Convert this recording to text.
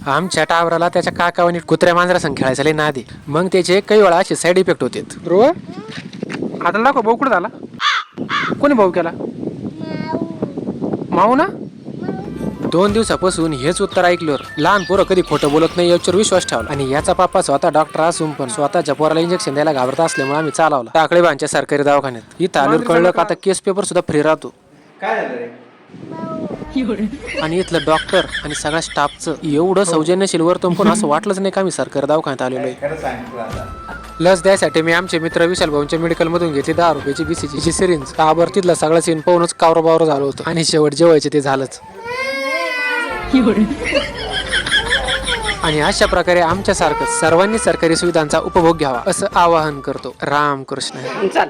आमच्या टावराला त्याच्या काकावानी कुत्र्या मांजरा संग खेळायचा लय नादी. मग त्याचे काही वेळा असे साईड इफेक्ट होते. ध्रुव आता दाखव भाऊ कुठं झाला. कोणी भाऊ केला. माऊ ना. 2 दिवसापासून हेच उत्तर ऐकल्यावर लहान पोरं कधी खोटं बोलत नाही याच्यावर विश्वास ठेवला. आणि याचा पापा स्वतः डॉक्टर असून पण स्वतःच्या पोराला इंजेक्शन द्यायला घाबरत असल्यामुळे आम्ही चालवला टाकळेबांच्या सरकारी दवाखान्यात. इथं आल्यावर कळलं का आता केस पेपर सुद्धा फ्री राहतो. काय झालं रे. आणि इथलं डॉक्टर आणि सगळ्या स्टाफचं एवढं सौजन्यशील वर्तन पण असं वाटलंच नाही का मी सरकारी दवाखान्यात आलेलो आहे. खरं सांगितलं आता. लस द्यायसाठी मी आमचे मित्र विशाल भाऊंच्या मेडिकल मधून घेतली 10 रुपयाची बीसीची सिरिंज. काबर तिथला सगळं सीन पाहूनच कावरबावर झालं होतं. आणि शेवट जेवायचे ते झालंच. आणि अशा प्रकारे आमच्यासारखं सर्वांनी सरकारी सुविधांचा उपभोग घ्यावा असं आवाहन करतो. रामकृष्ण. चाल